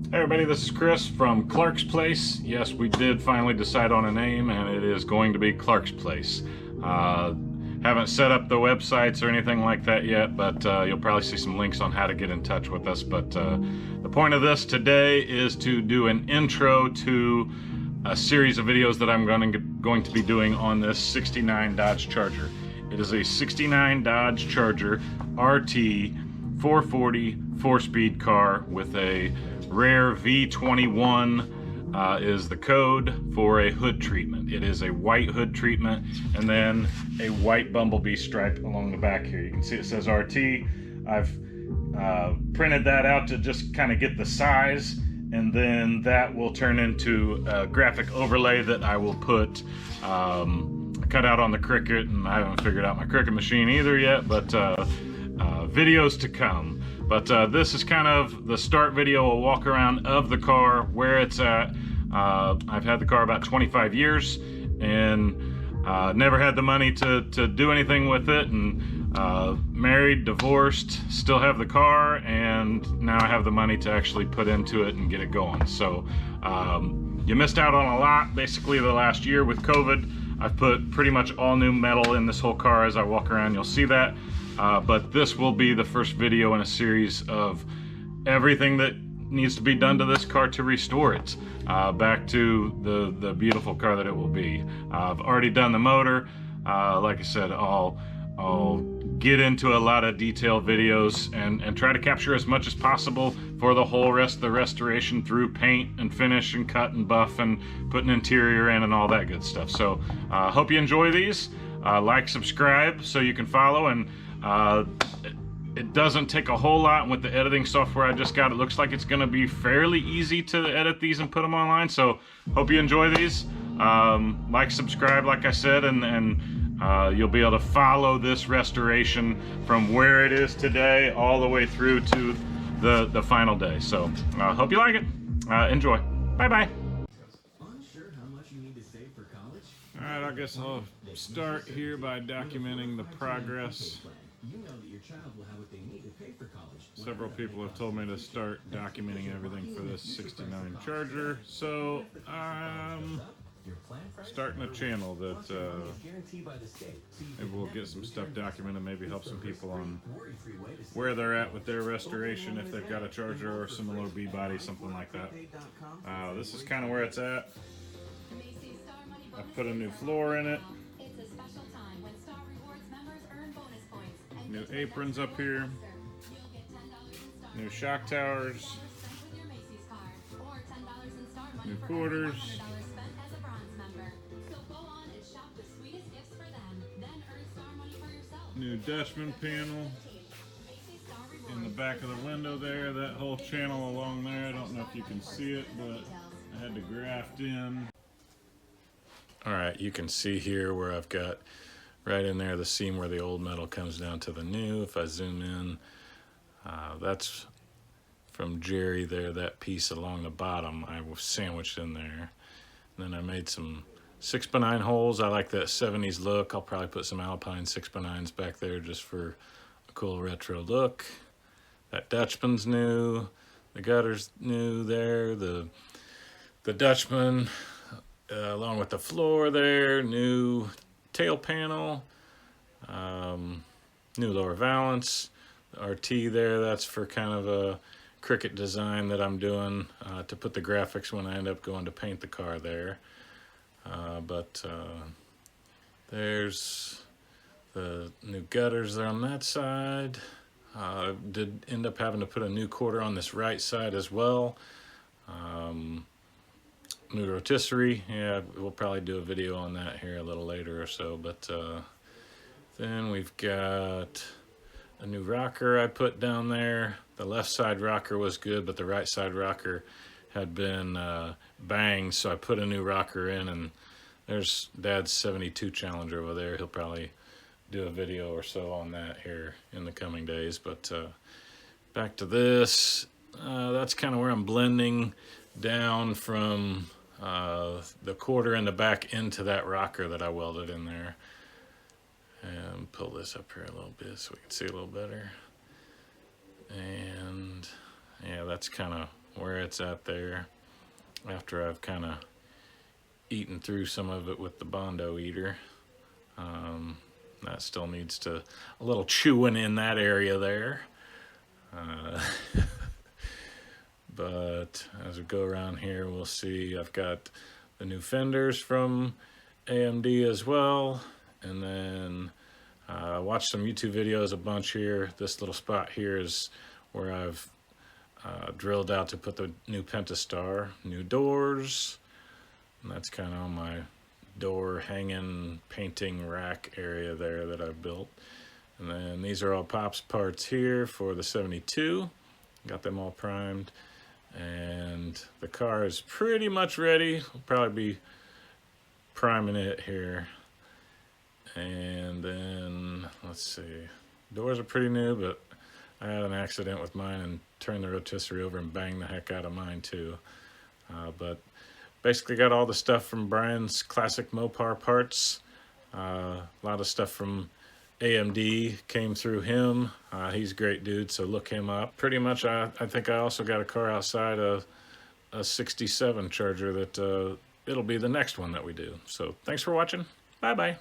Hey everybody, this is Chris from Clark's Place. Yes, we did finally decide on a name, and it is going to be Clark's Place. Haven't set up the websites or anything like that yet, but you'll probably see some links on how to get in touch with us. But the point of this today is to do an intro to a series of videos that I'm going to be doing on this 69 Dodge Charger. It is a 69 Dodge Charger RT 440 4-speed car with a rare V21 is the code for a hood treatment. It is a white hood treatment and then a white bumblebee stripe along the back here. You can see it says RT. I've printed that out to just kind of get the size, and then that will turn into a graphic overlay that I will put cut out on the Cricut, and I haven't figured out my Cricut machine either yet, but videos to come. But this is kind of the start video, a walk around of the car, where it's at. I've had the car about 25 years and never had the money to do anything with it, and married, divorced, still have the car, and now I have the money to actually put into it and get it going. So you missed out on a lot basically the last year with COVID. I've put pretty much all new metal in this whole car. As I walk around, you'll see that. But this will be the first video in a series of everything that needs to be done to this car to restore it back to the beautiful car that it will be. I've already done the motor. Like I said, I'll get into a lot of detailed videos and try to capture as much as possible for the whole rest of the restoration through paint and finish and cut and buff and putting interior in and all that good stuff. So hope you enjoy these. Like, subscribe so you can follow, and it doesn't take a whole lot. And with the editing software I just got, it looks like it's going to be fairly easy to edit these and put them online. So hope you enjoy these. Like, subscribe, like I said, and you'll be able to follow this restoration from where it is today all the way through to the final day. So hope you like it. Enjoy. Bye bye. All right, I guess I'll start here by documenting the progress. Several people have told me to start documenting everything for this 69 Charger, so I'm starting a channel that maybe we'll get some stuff documented, maybe help some people on where they're at with their restoration, if they've got a Charger or similar B-body, something like that. This is kind of where it's at. I put a new floor in it. New aprons up here. New shock towers. New quarters. New Dutchman panel in the back of the window there. That whole channel along there, I don't know if you can see it, but I had to graft in. Alright, you can see here where I've got right in there the seam where the old metal comes down to the new. If I zoom in, that's from Jerry there, that piece along the bottom I was sandwiched in there. And then I made some 6x9 holes. I like that 70s look. I'll probably put some Alpine 6x9s back there just for a cool retro look. That Dutchman's new, the gutter's new there, the Dutchman along with the floor there, new tail panel, new lower valance, the RT there, that's for kind of a Cricut design that I'm doing to put the graphics when I end up going to paint the car there. There's the new gutters there on that side. Did end up having to put a new quarter on this right side as well. New rotisserie, yeah, we'll probably do a video on that here a little later or so. But then we've got a new rocker I put down there. The left side rocker was good, but the right side rocker had been banged, so I put a new rocker in, and there's Dad's 72 Challenger over there. He'll probably do a video or so on that here in the coming days. But back to this, that's kind of where I'm blending down from the quarter in the back into that rocker that I welded in there. And pull this up here a little bit so we can see a little better. And yeah, that's kind of where it's at there after I've kind of eaten through some of it with the Bondo eater. That still needs a little chewing in that area there. But as we go around here, we'll see I've got the new fenders from AMD as well. And then watch some YouTube videos a bunch here. This little spot here is where I've drilled out to put the new Pentastar, new doors. And that's kind of on my door hanging painting rack area there that I've built. And then these are all Pops parts here for the 72. Got them all primed. And the car is pretty much ready. We'll probably be priming it here. And then, let's see. Doors are pretty new, but I had an accident with mine and turned the rotisserie over and banged the heck out of mine too. But basically got all the stuff from Brian's classic Mopar parts. A lot of stuff from AMD came through him. He's a great dude, so look him up. Pretty much, I think I also got a car outside, a 67 Charger that it'll be the next one that we do. So thanks for watching. Bye-bye.